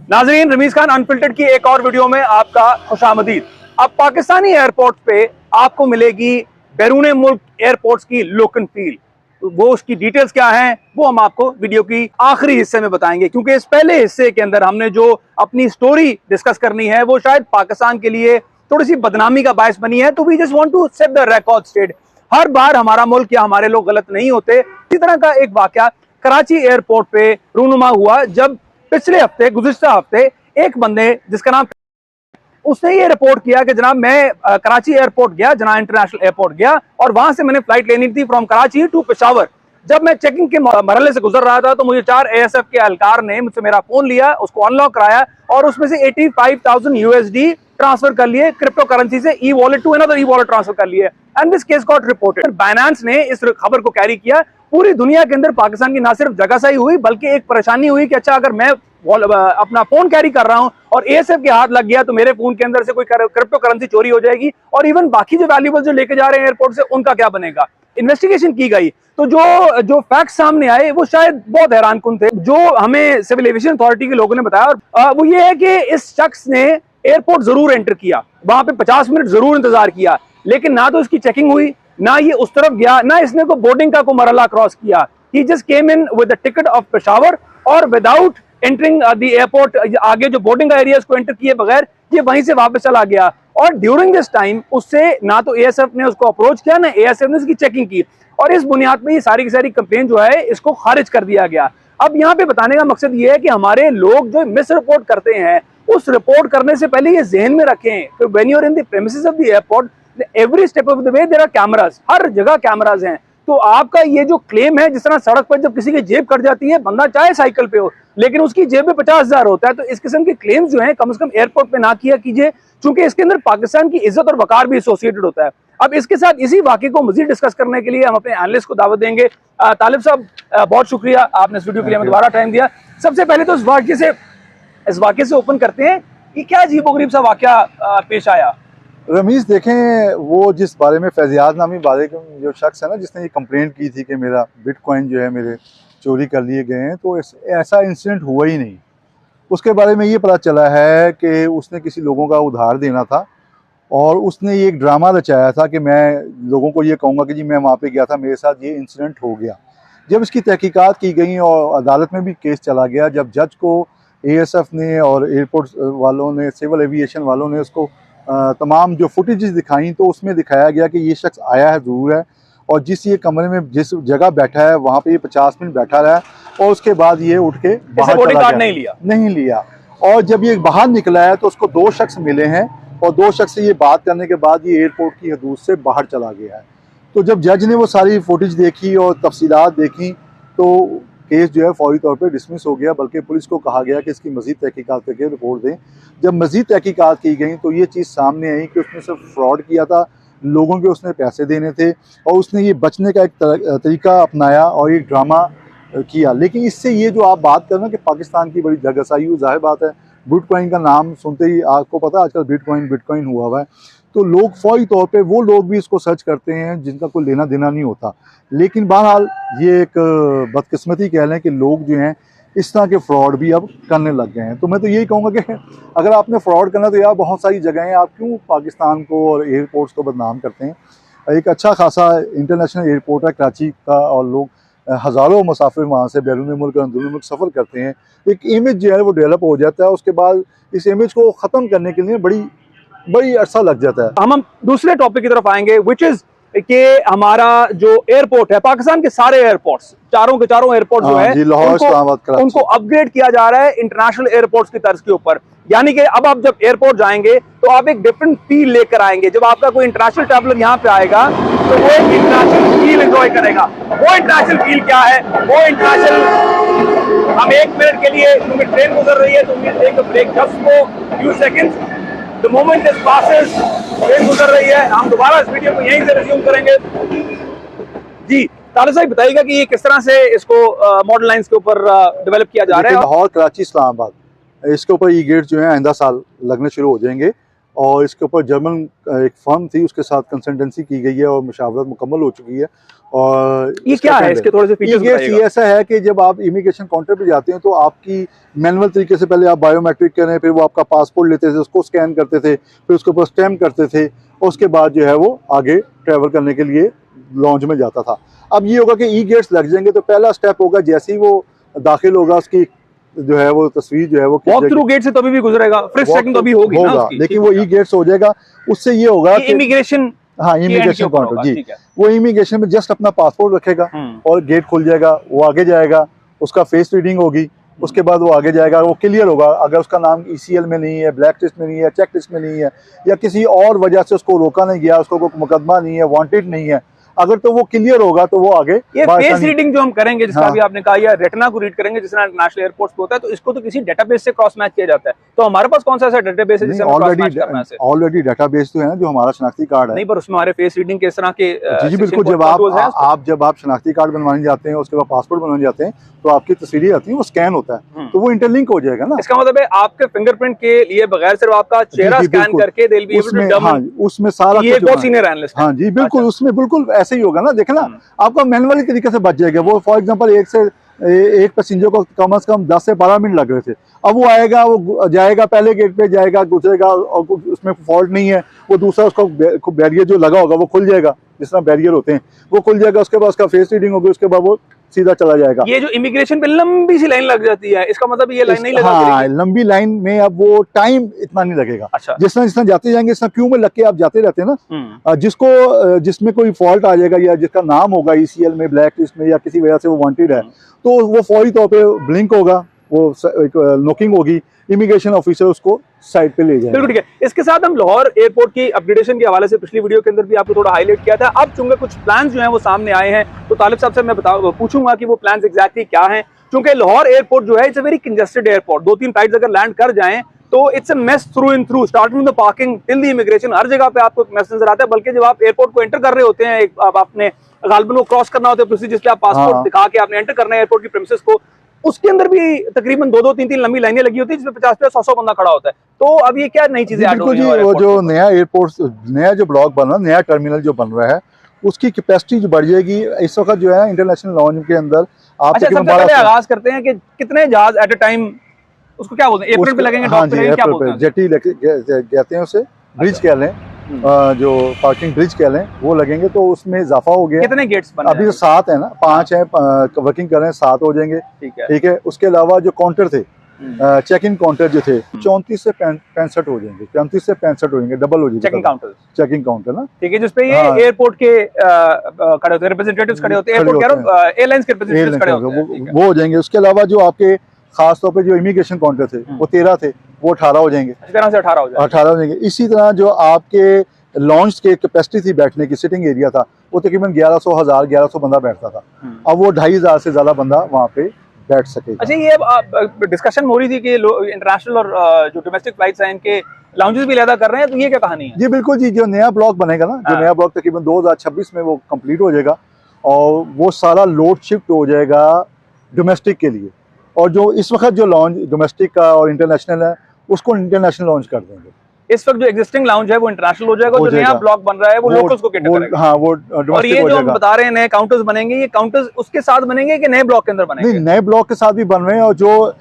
नाजरीन, रमीज खान अनफिल्टर्ड की एक और वीडियो में आपका खुशामदीद। अब पाकिस्तानी एयरपोर्ट पे आपको मिलेगी बैरून मुल्क एयरपोर्ट्स की लुक एंड फील। तो वो उसकी डिटेल्स क्या हैं वो हम आपको वीडियो की आखिरी हिस्से में बताएंगे, क्योंकि इस पहले हिस्से के अंदर हमने जो अपनी स्टोरी डिस्कस करनी है वो शायद पाकिस्तान के लिए थोड़ी सी बदनामी का बायस बनी है। तो we just want to set the record straight. हर बार हमारा मुल्क या हमारे लोग गलत नहीं होते। इसी तरह का एक वाकया कराची एयरपोर्ट पे रूनुमा हुआ, जब पिछले हफ्ते गुज़िश्ता हफ्ते एक बंदे जिसका नाम, उसने ये रिपोर्ट किया कि जनाब मैं कराची एयरपोर्ट गया, जना इंटरनेशनल एयरपोर्ट गया और वहां से मैंने फ्लाइट लेनी थी फ्रॉम कराची टू पेशावर। जब मैं चेकिंग के मरहले से गुजर रहा था तो मुझे 4 ASF के एहलकार ने मुझसे मेरा फोन लिया, उसको अनलॉक कराया और उसमें से 85,000 USD ट्रांसफर कर लिए क्रिप्टो करेंसी से e wallet to another e wallet transfer कर लिए। And this case got reported. Binance ने इस खबर को कैरी किया। पूरी दुनिया के अंदर पाकिस्तान की ना सिर्फ जगहसाही हुई बल्कि एक परेशानी हुई कि अच्छा, अगर मैं अपना फोन कैरी कर रहा हूं और ASF के हाथ लग गया तो मेरे फोन के अंदर से कोई क्रिप्टो करेंसी चोरी हो जाएगी और इवन बाकी जो वैल्यूएबल जो लेके जा रहे हैं एयरपोर्ट से उनका क्या बनेगा। इन्वेस्टिगेशन की गई तो जो फैक्ट सामने आए वो शायद बहुत हैरानकुन थे। जो हमें सिविल एविएशन अथॉरिटी के लोगों ने बताया वो ये है कि इस शख्स ने एयरपोर्ट जरूर एंटर किया, वहां पे 50 मिनट जरूर इंतजार किया, लेकिन ना तो इसकी चेकिंग हुई, ना ये उस तरफ गया, ना इसने को बोर्डिंग का कोई मरहला क्रॉस किया। He just came in with the ticket of Peshawar और विदाउट एंटरिंग द एयरपोर्ट, आगे जो बोर्डिंग का एरिया उसको एंटर किए बगैर ये वहीं से वापस चला गया। और ड्यूरिंग दिस टाइम उससे ना तो ASF ने उसको अप्रोच किया, ना ASF ने उसकी चेकिंग की और इस बुनियाद पे ये सारी की सारी कंप्लेन जो है इसको खारिज कर दिया गया। अब यहाँ पे बताने का मकसद ये है कि हमारे लोग जो मिस रिपोर्ट करते हैं उस रिपोर्ट करने से पहले ये जहन में रखें, when you are in the premises of the airport, every step of the way there are cameras, हर जगह कैमरास हैं। तो आपका ये जो क्लेम है, जिस तरह सड़क पर जब किसी की जेब कट जाती है, बंदा चाहे साइकिल पे हो लेकिन उसकी जेब में 50,000 होता है, तो इस किस्म के क्लेम्स जो हैं कम से कम एयरपोर्ट पे ना किया कीजिए, क्योंकि इसके अंदर पाकिस्तान की इज्जत और वकार भी एसोसिएटेड होता है। अब इसके साथ इसी वाकये को मजीद डिस्कस करने के लिए हम अपने एनालिस्ट को दावत देंगे। तालिब साहब, बहुत शुक्रिया, आपने इस वीडियो के लिए हमें दोबारा टाइम दिया। सबसे पहले तो इस वाकये से ओपन करते हैं कि क्या अजीबोगरीब सा वाकया पेश आया। रमीज, देखें वो जिस बारे में फैजियाज नामी बारे जो शख्स है ना, जिसने ये कंप्लेंट की थी कि मेरा बिटकॉइन जो है मेरे चोरी कर लिए गए हैं, तो ऐसा इंसिडेंट हुआ ही नहीं। उसके बारे में ये पता चला है कि उसने किसी लोगों का उधार देना था और उसने ये एक ड्रामा रचाया था कि मैं लोगों को ये कहूँगा कि जी मैं वहाँ पे गया था, मेरे साथ ये इंसिडेंट हो गया। जब इसकी तहकीकात की गई और अदालत में भी केस चला गया, जब जज को ASF ने और एयरपोर्ट वालों ने, सिविल एविएशन वालों ने उसको तमाम जो फुटेजेस दिखाई, तो उसमें दिखाया गया कि ये शख्स आया है ज़रूर है और जिस ये कमरे में जिस जगह बैठा है वहाँ पे ये 50 मिनट बैठा रहा और उसके बाद ये उठ के बाहर चला गया, नहीं लिया। और जब ये बाहर निकला है तो उसको 2 शख्स मिले हैं और 2 शख्स से ये बात करने के बाद ये एयरपोर्ट की हदूद से बाहर चला गया है। तो जब जज ने वो सारी फुटेज देखी और तफसीलात देखी तो केस जो है फौरी तौर पे डिसमिस हो गया, बल्कि पुलिस को कहा गया कि इसकी मज़ीद तहकीकात करके रिपोर्ट दें। जब मज़ीद तहकीकात की गई तो ये चीज़ सामने आई कि उसने सिर्फ फ्रॉड किया था, लोगों के उसने पैसे देने थे और उसने ये बचने का एक तरीका अपनाया और एक ड्रामा किया। लेकिन इससे ये जो आप बात कर रहे हैं कि पाकिस्तान की बड़ी जगहसाही, जाहिर बात है बिटकॉइन का नाम सुनते ही आपको पता है आजकल बिटकॉइन हुआ हुआ है, तो लोग फौरी तौर पे वो लोग भी इसको सर्च करते हैं जिनका कोई लेना देना नहीं होता। लेकिन बहरहाल ये एक बदकिस्मती कह लें कि लोग जो हैं इस तरह के फ्रॉड भी अब करने लग गए हैं। तो मैं तो यही कहूँगा कि अगर आपने फ्रॉड करना तो यार बहुत सारी जगह हैं, आप क्यों पाकिस्तान को और एयरपोर्ट्स को बदनाम करते हैं। एक अच्छा खासा इंटरनेशनल एयरपोर्ट है कराची का और लोग हज़ारों मुसाफिर वहाँ से बैरून मुल्क और अंदरून मुल्क सफ़र करते हैं। एक इमेज जो है वो डेवलप हो जाता है, उसके बाद इस इमेज को ख़त्म करने के लिए बड़ी अरसा लग जाता है। हम दूसरे टॉपिक की तरफ आएंगे, विच इज कि हमारा जो एयरपोर्ट है, पाकिस्तान के सारे एयरपोर्ट्स, चारों के चारों एयरपोर्ट जो है उनको अपग्रेड किया जा रहा है इंटरनेशनल एयरपोर्ट्स की तर्ज के ऊपर। यानी कि अब आप जब एयरपोर्ट जाएंगे तो आप एक डिफरेंट फील लेकर आएंगे। जब आपका कोई इंटरनेशनल ट्रैवलर यहाँ पे आएगा तो वो एक इंटरनेशनल फील एंजॉय करेगा। वो इंटरनेशनल फील क्या है? वो इंटरनेशनल, हम 1 मिनट के लिए, क्योंकि ट्रेन गुजर रही है तो we take a break just for few seconds. The moment this passes, train गुजर रही है, हम दोबारा इस वीडियो को यहीं से रिज्यूम करेंगे। जी तालिब साहब, बताइएगा कि ये किस तरह से इसको मॉडल लाइंस के ऊपर डेवलप किया जा रहा है। लाहौर, कराची, इस्लामाबाद, इसके ऊपर ये गेट जो है आइंदा साल लगने शुरू हो जाएंगे और इसके ऊपर जर्मन एक फर्म थी, उसके साथ कंसल्टेंसी की गई है और मुशावरत मुकम्मल हो चुकी है। और ये क्या है, इसके थोड़े से फीचर्स बताइएगा। ये ऐसा है कि जब आप इमिग्रेशन काउंटर पे जाते हैं तो आपकी मैनुअल तरीके से पहले आप बायोमेट्रिक करें, फिर वो आपका पासपोर्ट लेते थे, उसको स्कैन करते थे, फिर उसके ऊपर स्टैम्प करते थे, उसके बाद जो है वो आगे ट्रैवल करने के लिए लॉन्च में जाता था। अब ये होगा कि ई गेट्स लग जाएंगे तो पहला स्टेप होगा, जैसे ही वो दाखिल होगा उसकी जो है वो तस्वीर जो है वो वॉक थ्रू गेट से तो अभी भी गुजरेगा, फ्रिक्स चेकिंग तो अभी होगी ना उसकी, लेकिन वो ई गेट्स हो जाएगा। उससे ये होगा कि इमिग्रेशन, हाँ इमिग्रेशन काउंटर जी, वो इमिग्रेशन में जस्ट अपना पासपोर्ट रखेगा और गेट खुल जाएगा, वो आगे जाएगा, उसका फेस रीडिंग होगी, उसके बाद वो आगे जाएगा, वो क्लियर होगा। अगर उसका नाम ECL में नहीं है, ब्लैक लिस्ट में नहीं है, चेक लिस्ट में नहीं है, या किसी और वजह से उसको रोका नहीं गया, उसको कोई मुकदमा नहीं है, वांटेड नहीं है, अगर तो वो क्लियर होगा तो वो आगे ये फेस रीडिंग जो हम करेंगे, जिसका हाँ। भी आपने कहा, या रेटिना को रीड करेंगे जिस तरह नेशनल एयरपोर्ट्स पे होता है, तो इसको तो किसी डेटाबेस से क्रॉस मैच किया जाता है। तो हमारे पास कौन सा ऐसा डेटाबेस है जिससे हम क्रॉस मैच करना है? ऑलरेडी डेटाबेस तो है ना, जो हमारा शनाख्ती कार्ड है। नहीं, पर उसमें हमारे फेस रीडिंग के इस तरह के जी बिल्कुल, जब आप शनाख्ती कार्ड बनवाने जाते हैं, उसके बाद पासपोर्ट बनवाने जाते हैं, तो आपकी तस्वीरें आती हैं, वो स्कैन होता है, तो वो इंटरलिंक हो जाएगा ना। इसका मतलब है आपके फिंगरप्रिंट के लिए बगैर सिर्फ आपका चेहरा स्कैन करके they'll be able to dumb, उसमें सारा ये बहुत सीनियर एनालिस्ट है। हाँ जी बिल्कुल, उसमें बिल्कुल ऐसे ही होगा ना। देखना आपका मैनुअली तरीके से बच जाएगा वो। फॉर एग्जांपल एक पैसेंजर को कम से कम 10 से 12 मिनट लग रहे थे, अब वो आएगा, वो जाएगा, पहले गेट पे जाएगा, गुजरेगा, और उसमें फॉल्ट नहीं है, वो दूसरा उसको बैरियर जो लगा होगा वो खुल जाएगा, जिस तरह बैरियर होते हैं वो खुल जाएगा, उसके बाद उसका फेस रीडिंग होगी, उसके बाद वो सीधा चला जाएगा। ये जो इमिग्रेशन पे लंबी सी लाइन लग जाती है, इसका मतलब ये लाइन नहीं लगा। हाँ, लंबी लाइन में अब वो टाइम इतना नहीं लगेगा। अच्छा। जिस तरह जाते जाएंगे, इस तरह क्यू में लग के आप जाते रहते हैं ना, जिसमें कोई फॉल्ट आ जाएगा या जिसका नाम होगा ECL में, ब्लैक लिस्ट में, या किसी वजह से वो वांटेड है, तो वो फौरी तौर पे ब्लिंक होगा, वो नॉकिंग होगी, इमिग्रेशन ऑफिसर उसको साइड पे ले जाएगा। बिल्कुल ठीक है। इसके साथ हम लाहौर एयरपोर्ट की अपग्रेडेशन के हवाले से पिछली वीडियो के अंदर भी आपको थोड़ा हाईलाइट किया था। अब चूंकि कुछ प्लान्स जो हैं वो सामने आए हैं, तो तालिब साहब से मैं पूछूंगा कि वो प्लान्स एग्जैक्टली क्या हैं। क्योंकि लाहौर एयरपोर्ट जो है it's a very congested airport, 2-3 flights अगर लैंड कर जाएं तो it's a mess through in through, starting the parking till the immigration. हर जगह पे आपको मेस नजर आता है, बल्कि जब आप एयरपोर्ट को एंटर कर रहे होते हैं, आपने गालबन को क्रॉस करना होता है प्रोसीजर, जिसपे आप पासपोर्ट दिखा के आपने एंटर करना है एयरपोर्ट की प्रेमिसेस को, उसके अंदर भी तकरीबन 2-2, 3-3 लंबी लाइनें लगी होती है, जिसमें 50-100 बंदा खड़ा होता है। तो अब ये क्या नई चीजें ऐड हो रही हैं? वो जो नया एयरपोर्ट, नया जो ब्लॉक बन रहा है, नया टर्मिनल जो बन रहा है, उसकी कैपेसिटी जो बढ़ जाएगी। इस वक्त जो है इंटरनेशनल लॉन्च के अंदर आप सबसे पहले आगाज करते हैं कि कितने जहाज एट अ टाइम, उसको क्या बोलते हैं, एप्रिल पे लगेंगे, हाँ जी, क्या बोलते हैं, जेटी कहते हैं उसे, ब्रिज कह लें, जो पार्किंग ब्रिज कह लें, वो लगेंगे, तो उसमें इजाफा हो गया। कितने गेट्स बन अभी तो 7 है ना, 5 है, वर्किंग कर रहे हैं, 7 हो जाएंगे। ठीक है। उसके अलावा जो काउंटर थे, चेक इन काउंटर जो थे, 34 से 65 हो जाएंगे, 34 से 65 हो जाएंगे, डबल हो जाएंगे चेकिंग काउंटर ना। ठीक है, जिसपे ये एयरपोर्ट के खड़े होते हैं, रिप्रेजेंटेटिव्स खड़े होते हैं, एयरपोर्ट कह रहा हूं, एयरलाइंस के रिप्रेजेंटेटिव्स खड़े होते हैं, वो हो जाएंगे। उसके अलावा जो आपके खास तौर पे जो इमिग्रेशन काउंटर थे वो 13 थे, वो 18 हो जाएंगे। इस तरह से 18 हो जाएंगे। इसी तरह जो आपके लॉन्च के कैपेसिटी थी, बैठने की सिटिंग एरिया था, वो तकरीबन 1100 बंदा बैठता था, अब वो 2500 से ज्यादा बंदा वहाँ पे बैठ सकेगा। अच्छा, ये डिस्कशन हो रही थी कि इंटरनेशनल और जो डोमेस्टिक फ्लाइट्स हैं इनके लाउंजेस भी अलग कर रहे हैं, तो ये क्या कहानी है? जी बिल्कुल जी, जो नया ब्लॉक बनेगा ना, जो नया ब्लॉक तकरीबन 2026 में वो कंप्लीट हो जाएगा, और वो सारा लोड शिफ्ट हो जाएगा डोमेस्टिक के लिए, और जो इस वक्त जो लॉन्च डोमेस्टिक का और इंटरनेशनल है, उसको इंटरनेशनल लॉन्च कर देंगे। इस वक्त जो एग्जिस्टिंग लाउंज है वो इंटरनेशनल हो जाएगा, जो नया ब्लॉक बन रहा है वो लोकल्स को कैटर करेगा। हाँ, वो डोमेस्टिक और ये जो हम बता रहे हैं नए काउंटर्स बनेंगे, ये काउंटर्स उसके साथ बनेंगे कि नए ब्लॉक के अंदर बनेंगे? नहीं, नए ब्लॉक के साथ भी बन रहे हैं, और जो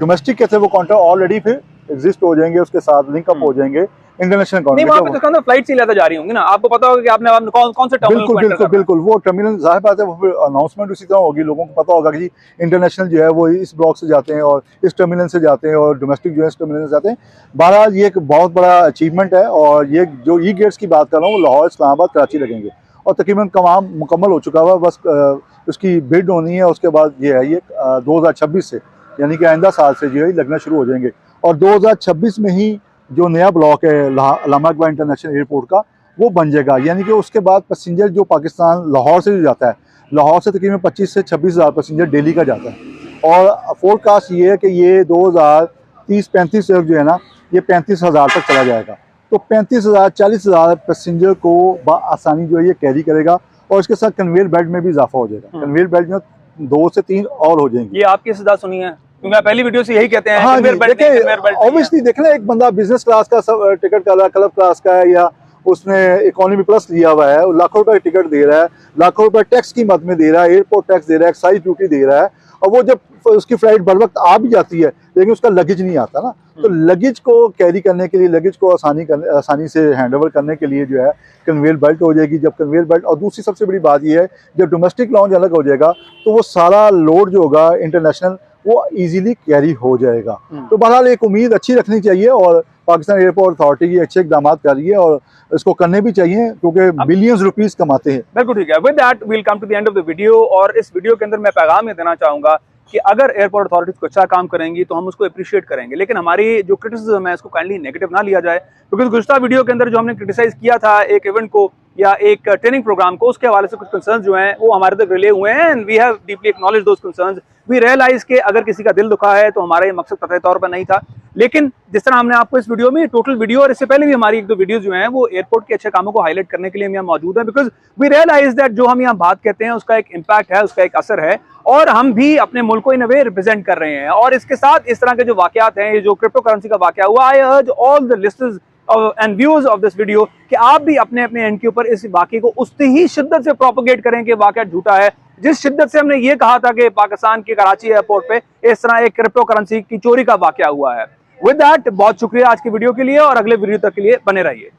डोमेस्टिक के थे वो काउंटर ऑलरेडी फिर एग्जिस्ट हो जाएंगे, उसके साथ लिंक अप हो जाएंगे इंटरनेशनल काउंटर। नहीं, वहाँ पे तो फ्लाइट से ज्यादा जा रही होंगी ना, आपको पता होगा कि आपने कौन से टर्मिनल को एंटर करना है। बिल्कुल, वो टर्मिनल जाहिर बात है, वो फिर अनाउंसमेंट उसी तरह होगी, लोगों को पता होगा कि इंटरनेशनल जो है वो इस ब्लॉक से जाते हैं और इस टर्मिनल से जाते हैं, और डोमेस्टिक जो है इस टर्मिनल से जाते हैं। बहरहाल ये एक बहुत बड़ा अचीवमेंट है, और ये जो ई गेट्स की बात कर रहा हूँ, लाहौर, इस्लामाबाद, कराची लगेंगे, और तकरीबन काम मुकम्मल हो चुका हुआ, बस उसकी बिड होनी है। उसके बाद ये है, ये 2026 से, यानी कि आइंदा साल से जो है लगना शुरू हो जाएंगे, और 2026 में ही जो नया ब्लॉक है अल्लामा इकबाल इंटरनेशनल एयरपोर्ट का, वो बन जाएगा। यानी कि उसके बाद पैसेंजर जो पाकिस्तान लाहौर से जो जाता है, लाहौर से तकरीबन 25 से 26 हज़ार पैसेंजर डेली का जाता है, और फोरकास्ट ये है कि ये 2030-35 तक जो है ना, ये 35,000 तक चला जाएगा। तो 35,000 40,000 पैसेंजर को आसानी जो है ये कैरी करेगा, और इसके साथ कन्वेयर बेल्ट में भी इजाफा हो जाएगा। कन्वेयर बेल्ट में 2 से 3 और हो जाएंगे। ये आपकी सदा सुनी है? क्योंकि पहली वीडियो से यही कहते हैं हाँ कन्वेयर बेल्ट नहीं, कन्वेयर बेल्ट नहीं है। ऑब्वियसली देखें ना, एक बंदा बिजनेस क्लास का टिकट कर रहा है, क्लब क्लास का है, या उसने इकोनॉमी प्लस लिया हुआ है, वो लाखों रुपए टिकट दे रहा है, लाखों रुपए टैक्स की मद में दे रहा है, एयरपोर्ट टैक्स दे रहा है, एक्साइज ड्यूटी दे रहा है, और वो जब उसकी फ्लाइट बर वक्त आ भी जाती है लेकिन उसका लगेज नहीं आता ना, तो लगेज को कैरी करने के लिए, लगेज को आसानी से हैंडओवर करने के लिए जो है कन्वेयर बेल्ट हो जाएगी। जब कन्वेयर बेल्ट, और दूसरी सबसे बड़ी बात ये है, जब डोमेस्टिक लॉन्च अलग हो जाएगा तो वो सारा लोड जो होगा इंटरनेशनल वो इजीली कैरी हो जाएगा। तो बहरहाल एक उम्मीद अच्छी रखनी चाहिए, और पाकिस्तान एयरपोर्ट अथॉरिटी ये अच्छे इकदाम कर रही है और इसको करने भी चाहिए, क्योंकि बिलियंस रुपीस कमाते हैं। बिल्कुल ठीक है। With that we'll come to the end of the video, और इस वीडियो के अंदर मैं पैगाम ये देना चाहूंगा कि अगर एयरपोर्ट अथॉरिटीज को अच्छा काम करेंगी तो हम उसको अप्रिशिएट करेंगे, लेकिन हमारी जो क्रिटिसिज्म है इसको काइंडली नेगेटिव ना लिया जाए, क्योंकि गुज़श्ता वीडियो के अंदर जो हमने क्रिटिसाइज किया था एक इवेंट को या एक ट्रेनिंग प्रोग्राम को, उसके हवाले से कुछ कंसर्न्स जो हैं वो हमारे तक रिले हुए हैं, and we have deeply acknowledge those concerns. We realise के अगर किसी का दिल दुखा है तो हमारा ये मकसद कतई तौर पर नहीं था, लेकिन जिस तरह हमने आपको इस वीडियो में टोटल वीडियो, और इससे पहले भी हमारी एक दो वीडियो जो हैं वो एयरपोर्ट के अच्छे कामों को हाईलाइट करने के लिए हम यहाँ मौजूद हैं, बिकॉज वी रियलाइज दैट जो हम यहाँ बात कहते हैं उसका एक इम्पैक्ट है, उसका एक असर है, और हम भी अपने मुल्क को इन अ वे रिप्रेजेंट कर रहे हैं। और इसके साथ इस तरह के जो वाकयात हैं, ये जो क्रिप्टो करेंसी का वाकया हुआ, I urge all the listeners and viewers of this video कि आप भी अपने अपने एंड के ऊपर इस वाकये को उतनी ही शिद्दत से प्रोपोगेट करें कि वाकया झूठा है, जिस शिद्दत से हमने ये कहा था कि पाकिस्तान के कराची एयरपोर्ट पे इस तरह एक क्रिप्टो करेंसी की चोरी का वाकया हुआ है। विद दैट बहुत शुक्रिया आज की वीडियो के लिए, और अगले वीडियो तक के लिए बने रहिए।